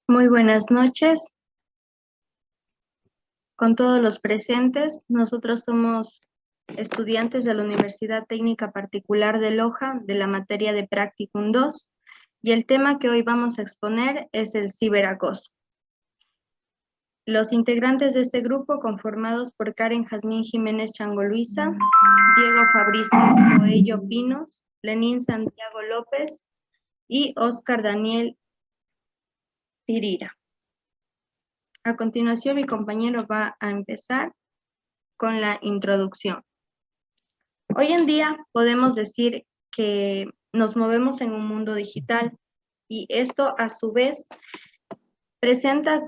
Muy buenas noches con todos los presentes. Nosotros somos estudiantes de la Universidad Técnica Particular de Loja de la materia de Practicum 2 y el tema que hoy vamos a exponer es el ciberacoso. Los integrantes de este grupo, conformados por Karen Jazmín Jiménez Chango Luisa, Diego Fabricio Coello Pinos, Lenín Santiago López y Oscar Daniel Tirira. A continuación, mi compañero va a empezar con la introducción. Hoy en día podemos decir que nos movemos en un mundo digital y esto a su vez presenta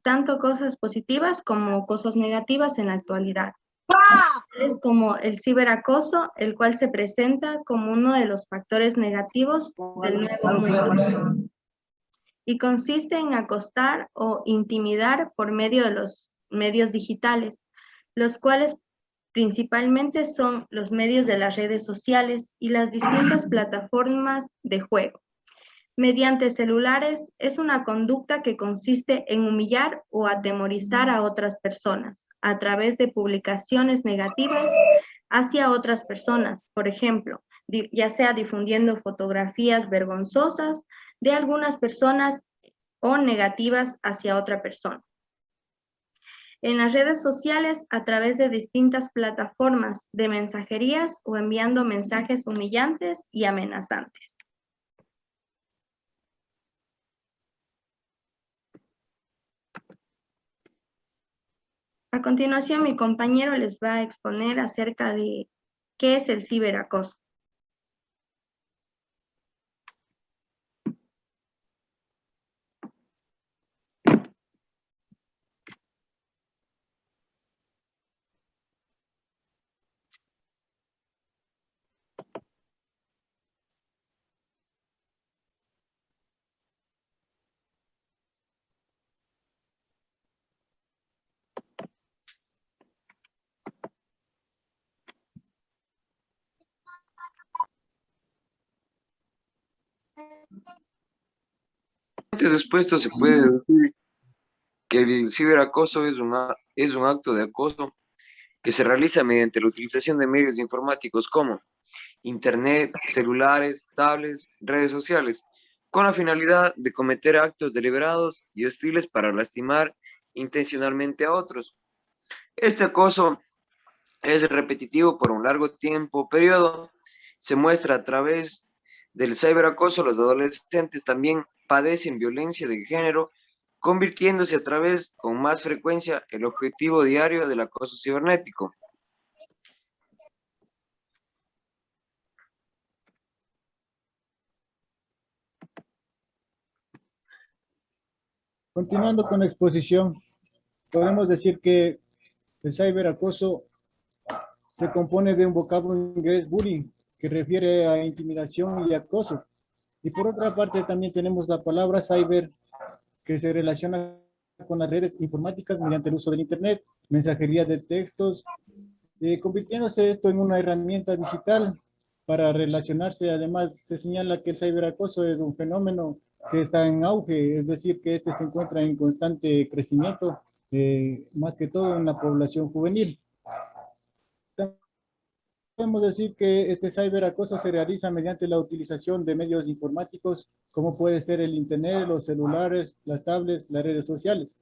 tanto cosas positivas como cosas negativas en la actualidad. Es como el ciberacoso, el cual se presenta como uno de los factores negativos del nuevo mundo y consiste en acosar o intimidar por medio de los medios digitales, los cuales principalmente son los medios de las redes sociales y las distintas plataformas de juego. Mediante celulares es una conducta que consiste en humillar o atemorizar a otras personas a través de publicaciones negativas hacia otras personas, por ejemplo, ya sea difundiendo fotografías vergonzosas de algunas personas o negativas hacia otra persona. En las redes sociales a través de distintas plataformas de mensajerías o enviando mensajes humillantes y amenazantes. A continuación, mi compañero les va a exponer acerca de qué es el ciberacoso. Antes expuesto se puede decir que el ciberacoso es un acto de acoso que se realiza mediante la utilización de medios informáticos como internet, celulares, tablets, redes sociales, con la finalidad de cometer actos deliberados y hostiles para lastimar intencionalmente a otros. Este acoso es repetitivo por un largo periodo, se muestra a través del ciberacoso. Los adolescentes también padecen violencia de género, convirtiéndose a través con más frecuencia el objetivo diario del acoso cibernético. Continuando con la exposición, podemos decir que el ciberacoso se compone de un vocablo inglés bullying, que refiere a intimidación y acoso. Y por otra parte también tenemos la palabra cyber, que se relaciona con las redes informáticas mediante el uso del internet, mensajería de textos, convirtiéndose esto en una herramienta digital para relacionarse. Además, se señala que el ciberacoso es un fenómeno que está en auge, es decir, que este se encuentra en constante crecimiento, más que todo en la población juvenil. Podemos decir que este ciberacoso se realiza mediante la utilización de medios informáticos, como puede ser el internet, los celulares, las tablets, las redes sociales,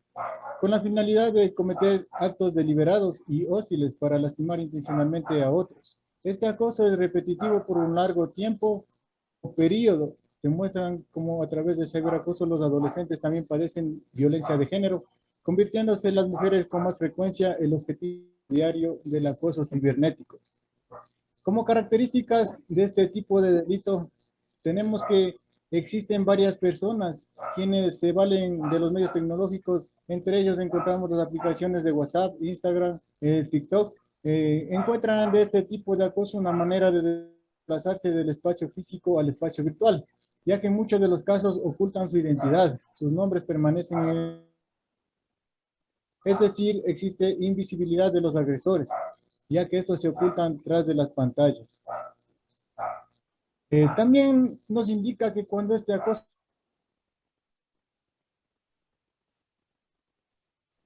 con la finalidad de cometer actos deliberados y hostiles para lastimar intencionalmente a otros. Este acoso es repetitivo por un largo tiempo o periodo. Se muestran como a través del ciberacoso los adolescentes también padecen violencia de género, convirtiéndose las mujeres con más frecuencia el objetivo diario del acoso cibernético. Como características de este tipo de delito, tenemos que existen varias personas quienes se valen de los medios tecnológicos. Entre ellos encontramos las aplicaciones de WhatsApp, Instagram, TikTok. Encuentran de este tipo de acoso una manera de desplazarse del espacio físico al espacio virtual, ya que en muchos de los casos ocultan su identidad, sus nombres permanecen es decir, existe invisibilidad de los agresores, ya que estos se ocultan tras de las pantallas. También nos indica que cuando este acoso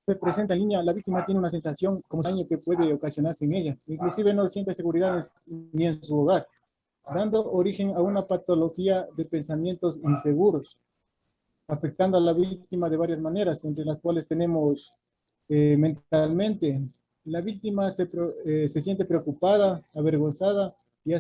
se presenta en línea, la víctima tiene una sensación como daño que puede ocasionarse en ella. Inclusive no siente seguridad ni en su hogar, dando origen a una patología de pensamientos inseguros, afectando a la víctima de varias maneras, entre las cuales tenemos mentalmente. La víctima se siente preocupada, avergonzada y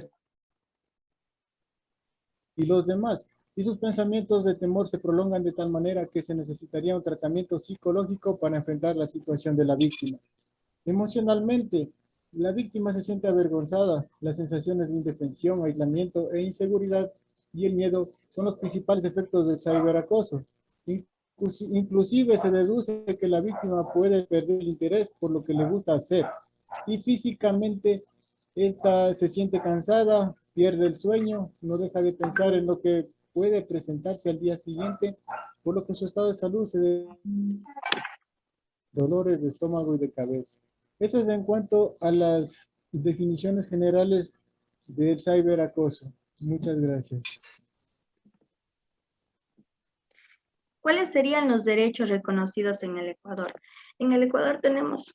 los demás. Y sus pensamientos de temor se prolongan de tal manera que se necesitaría un tratamiento psicológico para enfrentar la situación de la víctima. Emocionalmente, la víctima se siente avergonzada. Las sensaciones de indefensión, aislamiento e inseguridad y el miedo son los principales efectos del ciberacoso. Inclusive se deduce que la víctima puede perder el interés por lo que le gusta hacer. Y físicamente, esta se siente cansada, pierde el sueño, no deja de pensar en lo que puede presentarse al día siguiente, por lo que su estado de salud se debe dolores de estómago y de cabeza. Eso es en cuanto a las definiciones generales del ciberacoso. Muchas gracias. ¿Cuáles serían los derechos reconocidos en el Ecuador? En el Ecuador tenemos,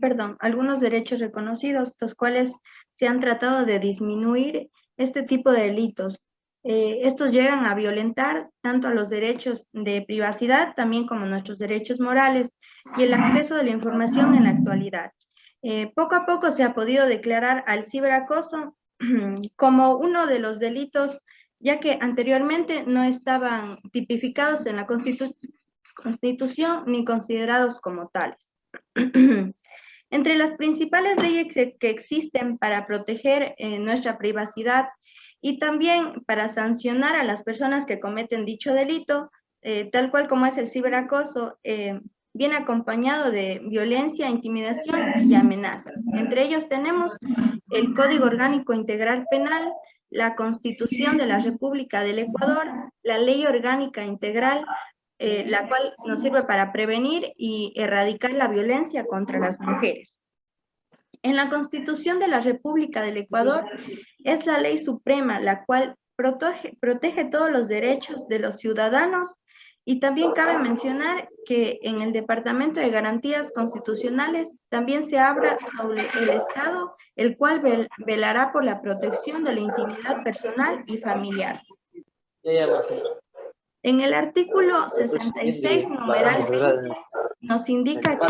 perdón, algunos derechos reconocidos, los cuales se han tratado de disminuir este tipo de delitos. Estos llegan a violentar tanto a los derechos de privacidad, también como nuestros derechos morales y el acceso de la información en la actualidad. Poco a poco se ha podido declarar al ciberacoso como uno de los delitos, ya que anteriormente no estaban tipificados en la Constitución ni considerados como tales. Entre las principales leyes que existen para proteger nuestra privacidad y también para sancionar a las personas que cometen dicho delito, tal cual como es el ciberacoso, viene acompañado de violencia, intimidación y amenazas. Entre ellos tenemos el Código Orgánico Integral Penal, la Constitución de la República del Ecuador, la Ley Orgánica Integral, la cual nos sirve para prevenir y erradicar la violencia contra las mujeres. En la Constitución de la República del Ecuador es la ley suprema, la cual protege todos los derechos de los ciudadanos, y también cabe mencionar que en el Departamento de Garantías Constitucionales también se habla sobre el Estado, el cual velará por la protección de la intimidad personal y familiar. En el artículo 66, numeral 20, nos indica que...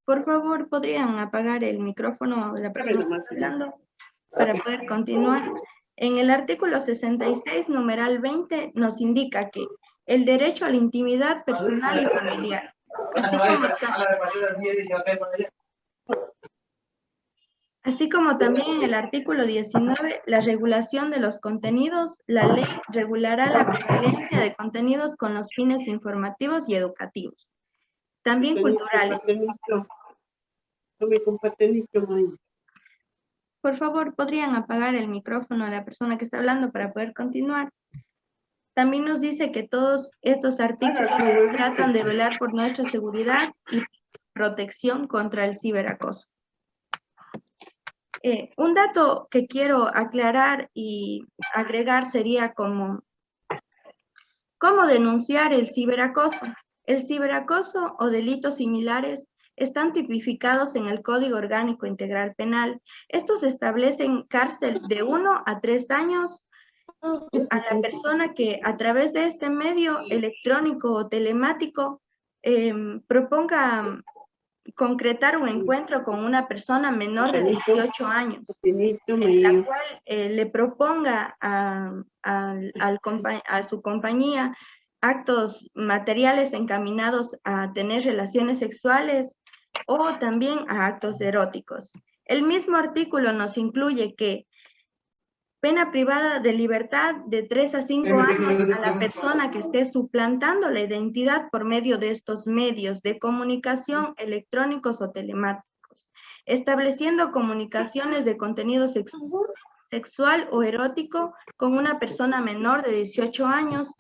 Por favor, ¿podrían apagar el micrófono de la persona que está hablando para poder continuar? En el artículo 66, numeral 20, nos indica que el derecho a la intimidad personal y familiar, así como también en el artículo 19, la regulación de los contenidos, la ley regulará la prevalencia de contenidos con los fines informativos y educativos, también culturales. Por favor, ¿podrían apagar el micrófono a la persona que está hablando para poder continuar? También nos dice que todos estos artículos tratan de velar por nuestra seguridad y protección contra el ciberacoso. Un dato que quiero aclarar y agregar sería cómo denunciar el ciberacoso. El ciberacoso o delitos similares están tipificados en el Código Orgánico Integral Penal. Estos establecen cárcel de 1 a 3 años a la persona que a través de este medio electrónico o telemático proponga concretar un encuentro con una persona menor de 18 años, en la cual le proponga a su compañía actos materiales encaminados a tener relaciones sexuales o también a actos eróticos. El mismo artículo nos incluye que pena privada de libertad de 3 a 5 años a la persona que esté suplantando la identidad por medio de estos medios de comunicación electrónicos o telemáticos, estableciendo comunicaciones de contenido sexual o erótico con una persona menor de 18 años,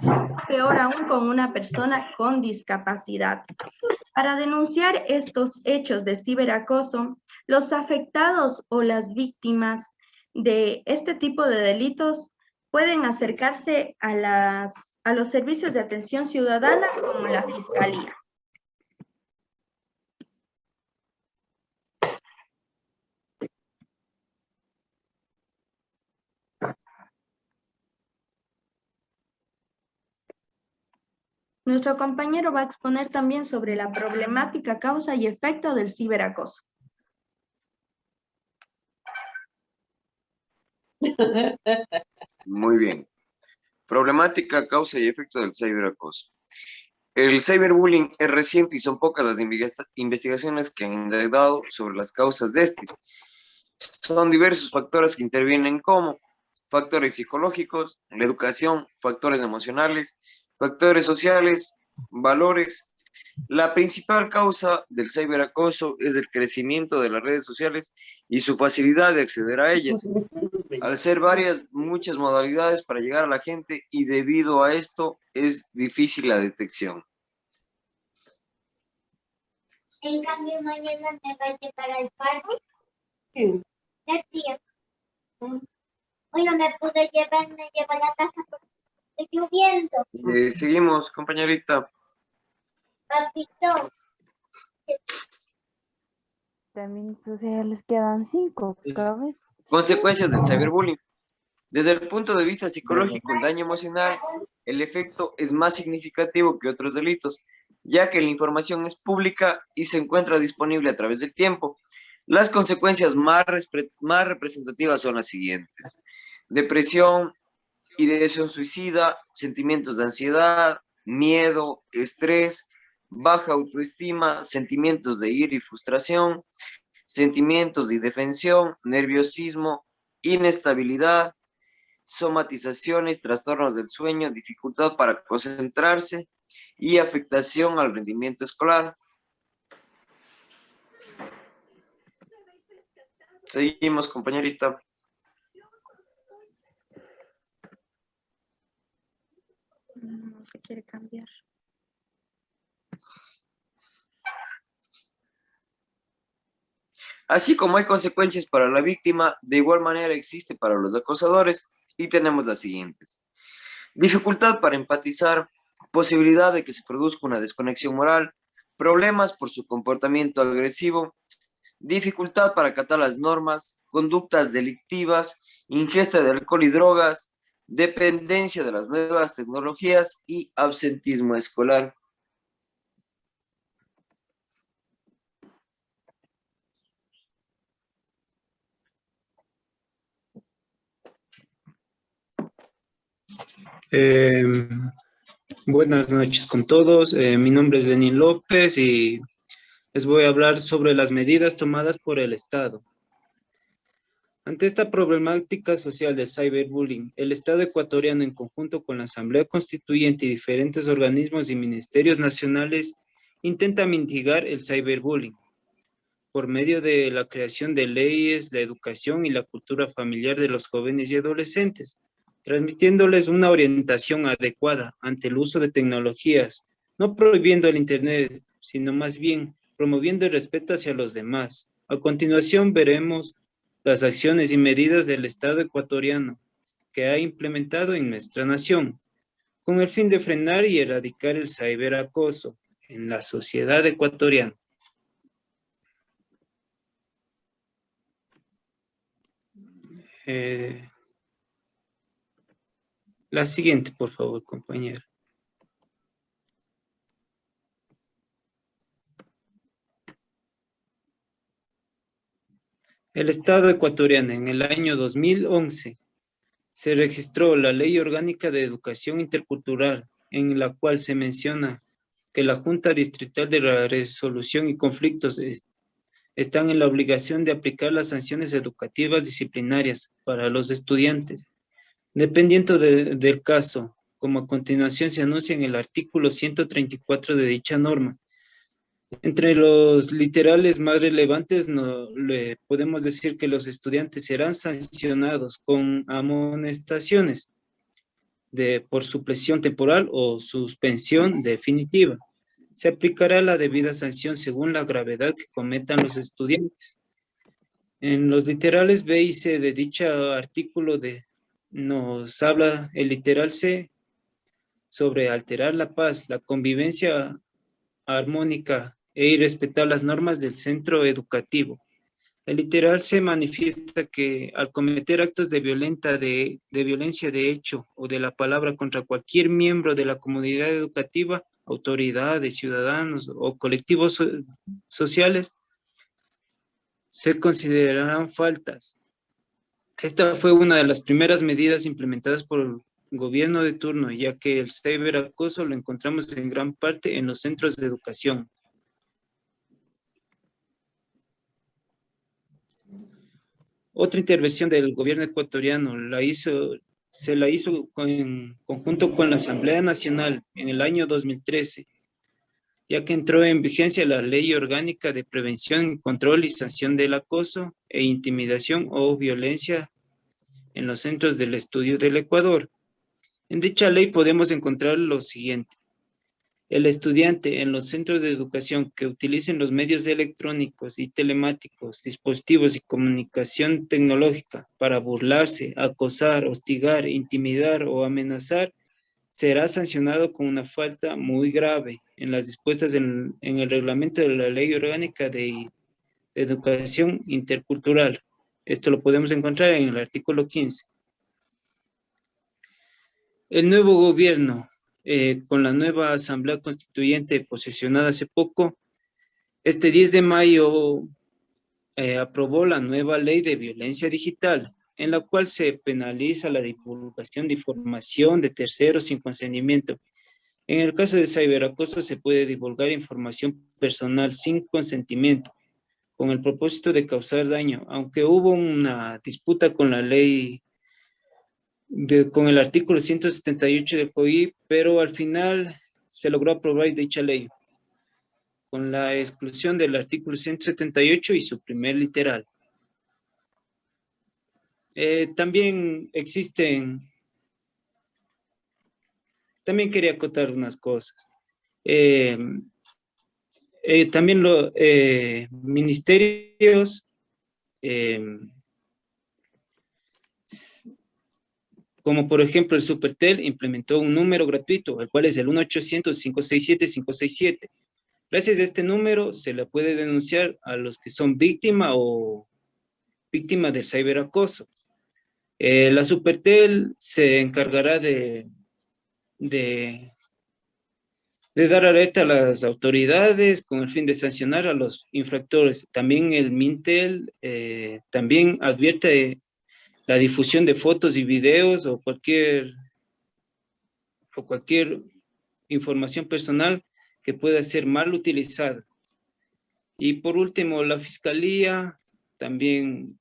peor aún con una persona con discapacidad. Para denunciar estos hechos de ciberacoso, los afectados o las víctimas de este tipo de delitos pueden acercarse a los servicios de atención ciudadana como la Fiscalía. Nuestro compañero va a exponer también sobre la problemática, causa y efecto del ciberacoso. Muy bien. Problemática, causa y efecto del ciberacoso. El cyberbullying es reciente y son pocas las investigaciones que han indagado sobre las causas de este. Son diversos factores que intervienen como factores psicológicos, la educación, factores emocionales, factores sociales, valores. La principal causa del ciberacoso es el crecimiento de las redes sociales y su facilidad de acceder a ellas. Al ser muchas modalidades para llegar a la gente y debido a esto es difícil la detección. En cambio, mañana me voy a llevar al parque. Sí. ¿Qué tía? Hoy no me pude llevar, me llevo a la casa porque está lloviendo. Seguimos, compañerita. Papito. También les quedan 5 cabezas. Consecuencias del cyberbullying. Desde el punto de vista psicológico, el daño emocional, el efecto es más significativo que otros delitos, ya que la información es pública y se encuentra disponible a través del tiempo. Las consecuencias más representativas son las siguientes: depresión, ideación suicida, sentimientos de ansiedad, miedo, estrés, baja autoestima, sentimientos de ira y frustración, sentimientos de indefensión, nerviosismo, inestabilidad, somatizaciones, trastornos del sueño, dificultad para concentrarse y afectación al rendimiento escolar. Seguimos, compañerita. No se quiere cambiar. Así como hay consecuencias para la víctima, de igual manera existe para los acosadores, y tenemos las siguientes: dificultad para empatizar, posibilidad de que se produzca una desconexión moral, problemas por su comportamiento agresivo, dificultad para acatar las normas, conductas delictivas, ingesta de alcohol y drogas, dependencia de las nuevas tecnologías y absentismo escolar. Buenas noches con todos. Mi nombre es Lenín López y les voy a hablar sobre las medidas tomadas por el Estado. Ante esta problemática social del cyberbullying, el Estado ecuatoriano, en conjunto con la Asamblea Constituyente y diferentes organismos y ministerios nacionales, intenta mitigar el cyberbullying por medio de la creación de leyes, la educación y la cultura familiar de los jóvenes y adolescentes, transmitiéndoles una orientación adecuada ante el uso de tecnologías, no prohibiendo el Internet, sino más bien promoviendo el respeto hacia los demás. A continuación veremos las acciones y medidas del Estado ecuatoriano que ha implementado en nuestra nación, con el fin de frenar y erradicar el ciberacoso en la sociedad ecuatoriana. La siguiente, por favor, compañera. El Estado ecuatoriano en el año 2011 se registró la Ley Orgánica de Educación Intercultural, en la cual se menciona que la Junta Distrital de la Resolución y Conflictos están en la obligación de aplicar las sanciones educativas disciplinarias para los estudiantes, dependiendo del caso, como a continuación se anuncia en el artículo 134 de dicha norma. Entre los literales más relevantes podemos decir que los estudiantes serán sancionados con amonestaciones por supresión temporal o suspensión definitiva. Se aplicará la debida sanción según la gravedad que cometan los estudiantes. En los literales B y C de dicho artículo nos habla el literal C sobre alterar la paz, la convivencia armónica y respetar las normas del centro educativo. El literal se manifiesta que al cometer actos de violencia de hecho o de la palabra contra cualquier miembro de la comunidad educativa, autoridades, ciudadanos o colectivos sociales, se considerarán faltas. Esta fue una de las primeras medidas implementadas por el gobierno de turno, ya que el ciberacoso lo encontramos en gran parte en los centros de educación. Otra intervención del gobierno ecuatoriano se la hizo en conjunto con la Asamblea Nacional en el año 2013, ya que entró en vigencia la Ley Orgánica de Prevención, Control y Sanción del Acoso e Intimidación o Violencia en los Centros del Estudio del Ecuador. En dicha ley podemos encontrar lo siguiente. El estudiante en los centros de educación que utilicen los medios electrónicos y telemáticos, dispositivos y comunicación tecnológica para burlarse, acosar, hostigar, intimidar o amenazar, será sancionado con una falta muy grave en las dispuestas en el reglamento de la Ley Orgánica de Educación Intercultural. Esto lo podemos encontrar en el artículo 15. El nuevo gobierno, con la nueva Asamblea Constituyente posesionada hace poco, este 10 de mayo aprobó la nueva Ley de Violencia Digital, en la cual se penaliza la divulgación de información de terceros sin consentimiento. En el caso de ciberacoso se puede divulgar información personal sin consentimiento, con el propósito de causar daño, aunque hubo una disputa con la ley con el artículo 178 del COI, pero al final se logró aprobar dicha ley, con la exclusión del artículo 178 y su primer literal. También quería acotar unas cosas. También los ministerios como por ejemplo el Supertel implementó un número gratuito, el cual es el 1-800-567-567. Gracias a este número se le puede denunciar a los que son víctima del ciberacoso. La Supertel se encargará de dar alerta a las autoridades con el fin de sancionar a los infractores. También el Mintel también advierte la difusión de fotos y videos o cualquier información personal que pueda ser mal utilizada. Y por último, la Fiscalía también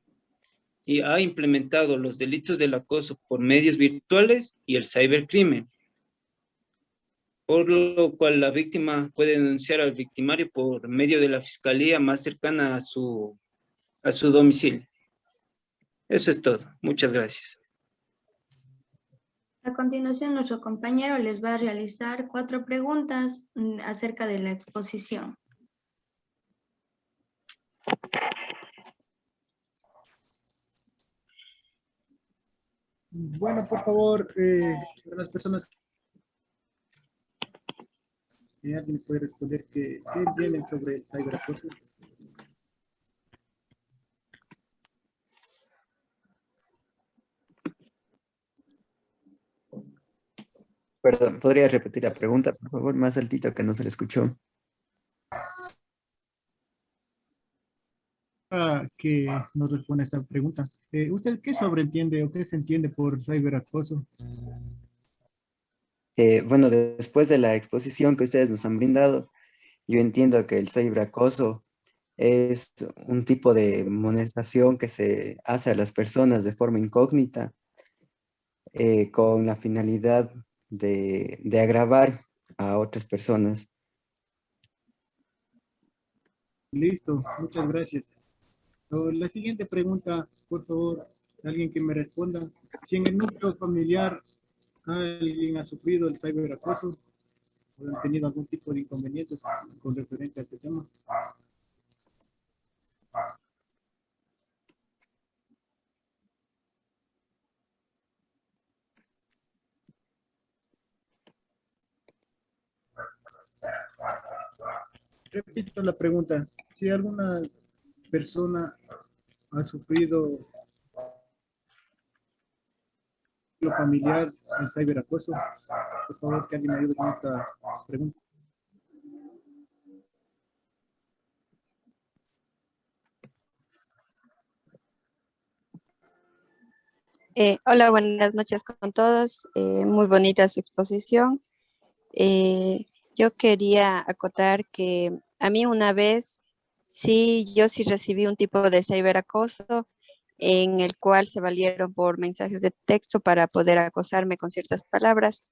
ha implementado los delitos del acoso por medios virtuales y el cibercrimen, por lo cual la víctima puede denunciar al victimario por medio de la Fiscalía más cercana a su domicilio. Eso es todo. Muchas gracias. A continuación, nuestro compañero les va a realizar 4 preguntas acerca de la exposición. Bueno, por favor, para las personas que alguien puede responder qué entienden sobre el ciberacoso. Perdón, ¿podría repetir la pregunta, por favor? Más altito que no se le escuchó. Que nos responde esta pregunta. ¿Usted qué sobreentiende o qué se entiende por ciberacoso? Bueno, después de la exposición que ustedes nos han brindado, yo entiendo que el ciberacoso es un tipo de monetización que se hace a las personas de forma incógnita con la finalidad de agravar a otras personas. Listo, muchas gracias. La siguiente pregunta, por favor, alguien que me responda. Si en el núcleo familiar alguien ha sufrido el ciberacoso o han tenido algún tipo de inconvenientes con referente a este tema. Repito la pregunta. Si alguna persona ha sufrido lo familiar, el ciberacoso, por favor que alguien me ayude con esta pregunta. Hola, buenas noches con todos. Muy bonita su exposición. Yo quería acotar que a mí una vez, yo sí recibí un tipo de ciberacoso en el cual se valieron por mensajes de texto para poder acosarme con ciertas palabras.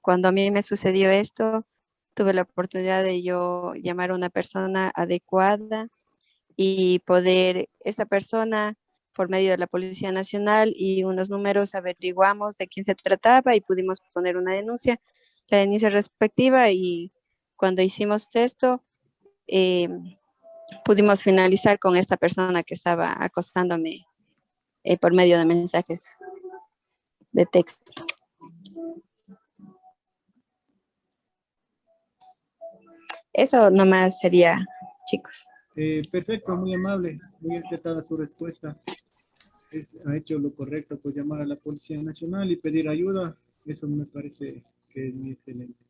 Cuando a mí me sucedió esto, tuve la oportunidad de yo llamar a una persona adecuada y poder, esta persona, por medio de la Policía Nacional y unos números, averiguamos de quién se trataba y pudimos poner una denuncia, la denuncia respectiva, y cuando hicimos esto, eh, pudimos finalizar con esta persona que estaba acostándome por medio de mensajes de texto. Eso nomás sería, chicos. Perfecto, muy amable, muy acertada su respuesta. Ha hecho lo correcto, pues llamar a la Policía Nacional y pedir ayuda. Eso me parece que es muy excelente.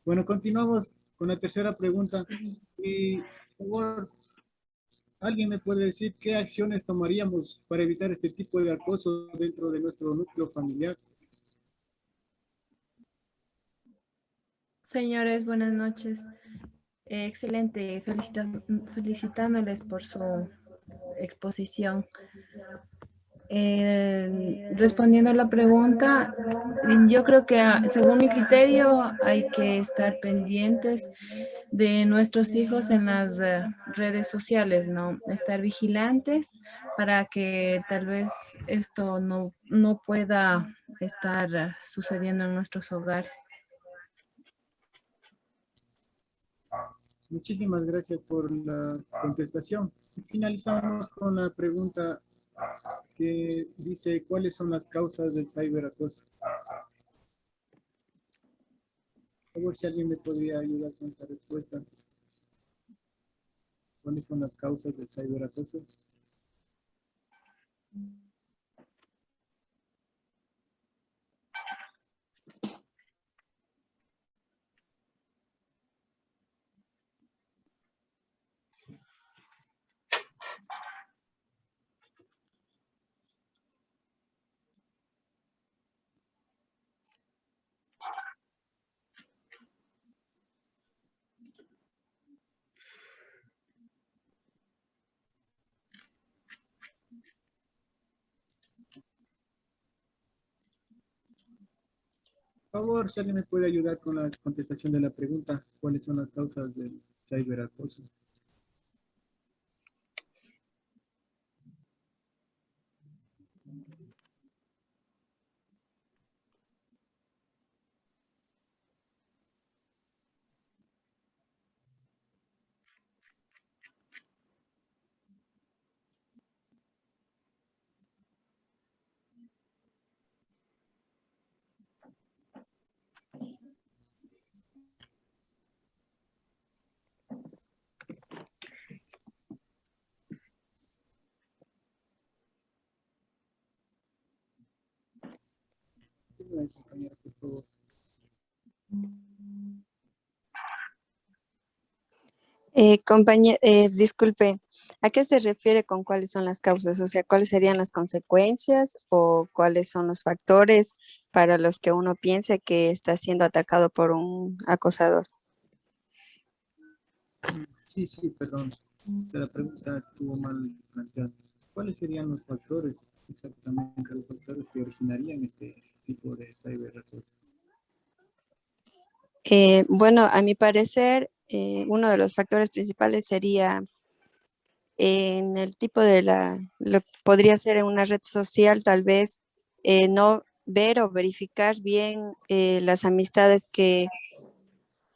Bueno, continuamos con la tercera pregunta. Y, por favor, ¿alguien me puede decir qué acciones tomaríamos para evitar este tipo de acoso dentro de nuestro núcleo familiar? Señores, buenas noches. Excelente, felicitándoles por su exposición. Respondiendo a la pregunta, yo creo que según mi criterio hay que estar pendientes de nuestros hijos en las redes sociales, ¿no? Estar vigilantes para que tal vez esto no pueda estar sucediendo en nuestros hogares. Muchísimas gracias por la contestación. Y finalizamos con la pregunta que dice, ¿cuáles son las causas del ciberacoso? Por favor, si alguien me podría ayudar con esta respuesta. ¿Cuáles son las causas del ciberacoso? Por favor, si alguien me puede ayudar con la contestación de la pregunta, ¿cuáles son las causas del ciberacoso? Compañera, por favor. Compañero, disculpe, ¿a qué se refiere con cuáles son las causas? O sea, ¿cuáles serían las consecuencias o cuáles son los factores para los que uno piense que está siendo atacado por un acosador? Sí, perdón. La pregunta estuvo mal planteada. ¿Cuáles serían los factores, exactamente los factores que originarían este tipo de ciberacoso? Bueno, a mi parecer, uno de los factores principales sería en el tipo de lo que podría ser en una red social, tal vez no ver o verificar bien las amistades que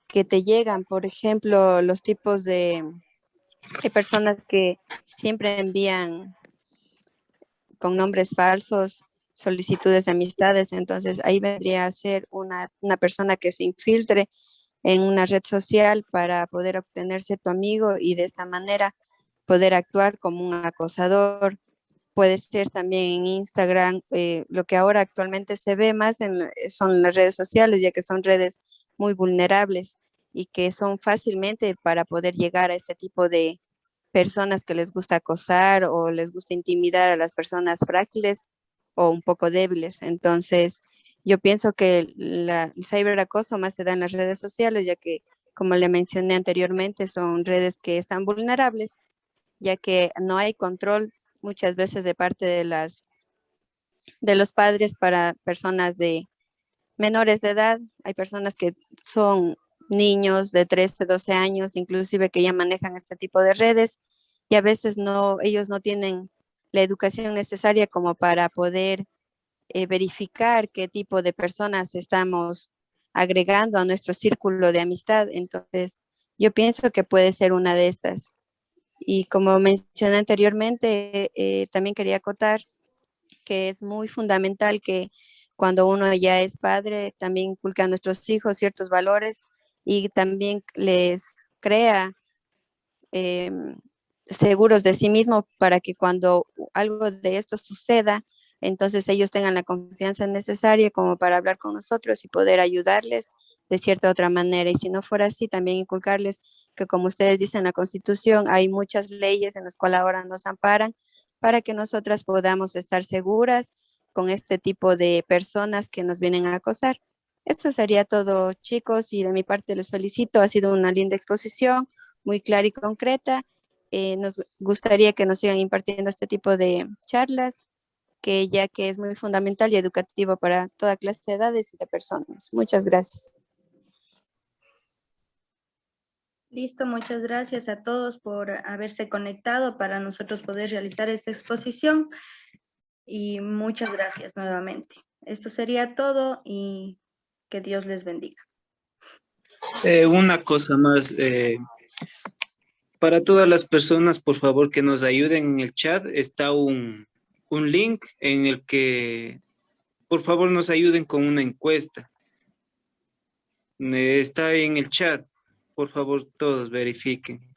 te llegan. Por ejemplo, los tipos hay personas que siempre envían con nombres falsos solicitudes de amistades, entonces ahí vendría a ser una persona que se infiltre en una red social para poder obtenerse tu amigo y de esta manera poder actuar como un acosador. Puede ser también en Instagram, lo que ahora actualmente se ve más son las redes sociales, ya que son redes muy vulnerables y que son fácilmente para poder llegar a este tipo de personas que les gusta acosar o les gusta intimidar a las personas frágiles o un poco débiles. Entonces, yo pienso que el ciberacoso más se da en las redes sociales, ya que, como le mencioné anteriormente, son redes que están vulnerables, ya que no hay control muchas veces de parte de los padres para personas de menores de edad. Hay personas que son niños de 13, 12 años, inclusive que ya manejan este tipo de redes y a veces ellos no tienen la educación necesaria como para poder verificar qué tipo de personas estamos agregando a nuestro círculo de amistad. Entonces, yo pienso que puede ser una de estas. Y como mencioné anteriormente, también quería acotar que es muy fundamental que cuando uno ya es padre, también inculca a nuestros hijos ciertos valores y también les crea seguros de sí mismo para que cuando algo de esto suceda, entonces ellos tengan la confianza necesaria como para hablar con nosotros y poder ayudarles de cierta otra manera. Y si no fuera así, también inculcarles que, como ustedes dicen en la Constitución, hay muchas leyes en las cuales ahora nos amparan para que nosotras podamos estar seguras con este tipo de personas que nos vienen a acosar. Esto sería todo, chicos, y de mi parte les felicito. Ha sido una linda exposición, muy clara y concreta. Nos gustaría que nos sigan impartiendo este tipo de charlas, que ya que es muy fundamental y educativo para toda clase de edades y de personas. Muchas gracias. Listo, muchas gracias a todos por haberse conectado para nosotros poder realizar esta exposición y muchas gracias nuevamente. Esto sería todo y que Dios les bendiga. Una cosa más, para todas las personas, por favor, que nos ayuden en el chat, está un link en el que, por favor, nos ayuden con una encuesta. Está en el chat, por favor, todos verifiquen.